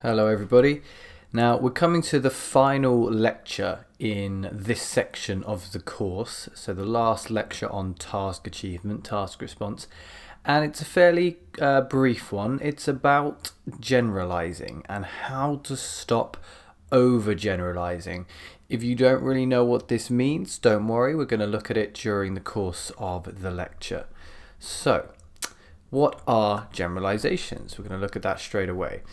Hello everybody. Now we're coming to the final lecture in this section of the course, so the last lecture on task achievement, task response, and it's a fairly brief one. It's about generalizing and how to stop overgeneralizing. If you don't really know what this means, don't worry, we're going to look at it during the course of the lecture. So, what are generalizations? We're going to look at that straight away.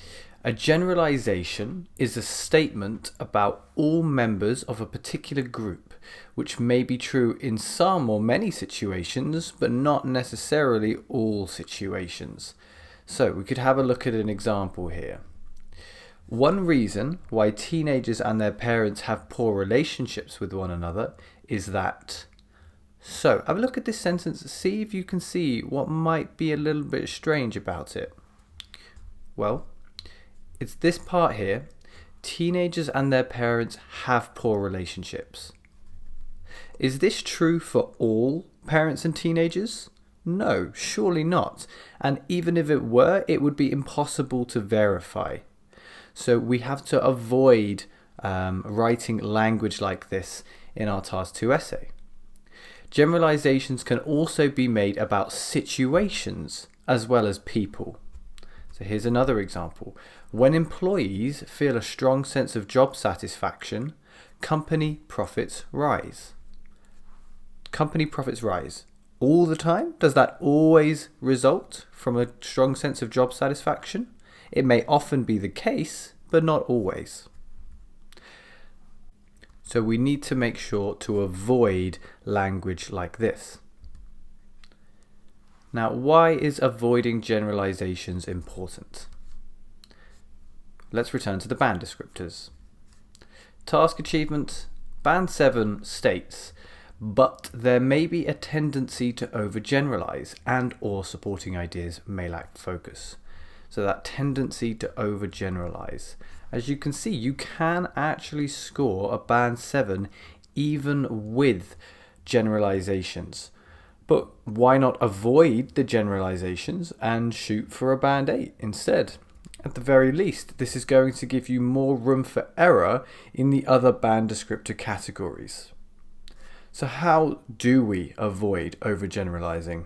A generalization is a statement about all members of a particular group, which may be true in some or many situations, but not necessarily all situations. So we could have a look at an example here. One reason why teenagers and their parents have poor relationships with one another is that. So have a look at this sentence, see if you can see what might be a little bit strange about it. Well, it's this part here. Teenagers and their parents have poor relationships. Is this true for all parents and teenagers? No, surely not. And even if it were, it would be impossible to verify. So we have to avoid writing language like this in our Task 2 essay. Generalizations can also be made about situations as well as people. So here's another example. When employees feel a strong sense of job satisfaction, company profits rise. Company profits rise all the time? Does that always result from a strong sense of job satisfaction? It may often be the case, but not always. So we need to make sure to avoid language like this. Now, why is avoiding generalizations important? Let's return to the band descriptors. Task achievement, band 7 states, but there may be a tendency to overgeneralize and or supporting ideas may lack focus. So that tendency to overgeneralize. As you can see, you can actually score a band 7 even with generalizations. But why not avoid the generalizations and shoot for a band 8 instead? At the very least, this is going to give you more room for error in the other band descriptor categories. So how do we avoid overgeneralizing?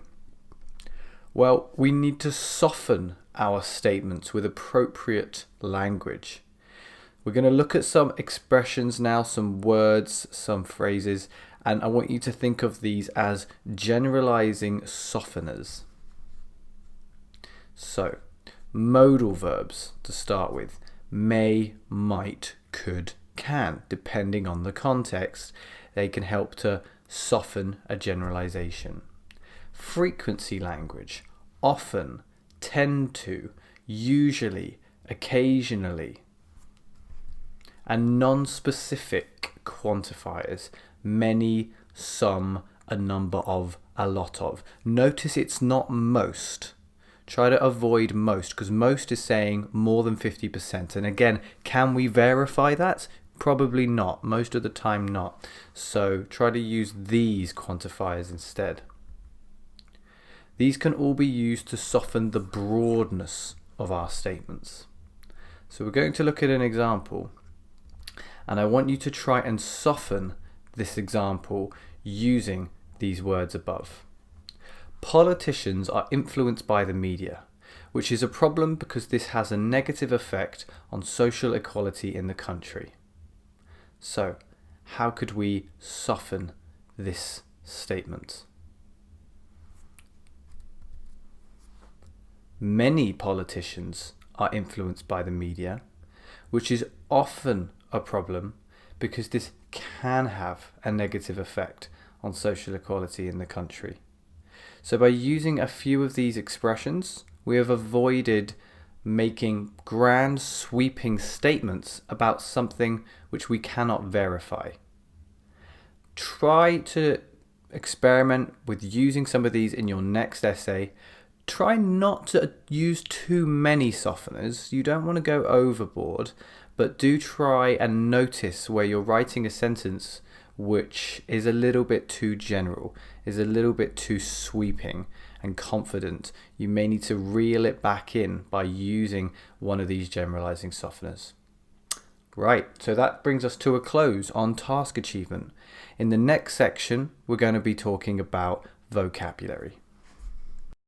Well, we need to soften our statements with appropriate language. We're going to look at some expressions now, some words, some phrases, and I want you to think of these as generalizing softeners. So, modal verbs to start with. May, might, could, can. Depending on the context, they can help to soften a generalization. Frequency language. Often, tend to, usually, occasionally. And non-specific quantifiers. Many, some, a number of, a lot of. Notice it's not most. Try to avoid most, because most is saying more than 50%. And again, can we verify that? Probably not. Most of the time not. So try to use these quantifiers instead. These can all be used to soften the broadness of our statements. So we're going to look at an example. And I want you to try and soften this example using these words above. Politicians are influenced by the media, which is a problem because this has a negative effect on social equality in the country. So, how could we soften this statement? Many politicians are influenced by the media, which is often a problem because this can have a negative effect on social equality in the country. So by using a few of these expressions, we have avoided making grand sweeping statements about something which we cannot verify. Try to experiment with using some of these in your next essay. Try not to use too many softeners. You don't want to go overboard, but do try and notice where you're writing a sentence which is a little bit too general, is a little bit too sweeping, and confident, you may need to reel it back in by using one of these generalizing softeners. Right, so that brings us to a close on task achievement. In the next section, we're going to be talking about vocabulary.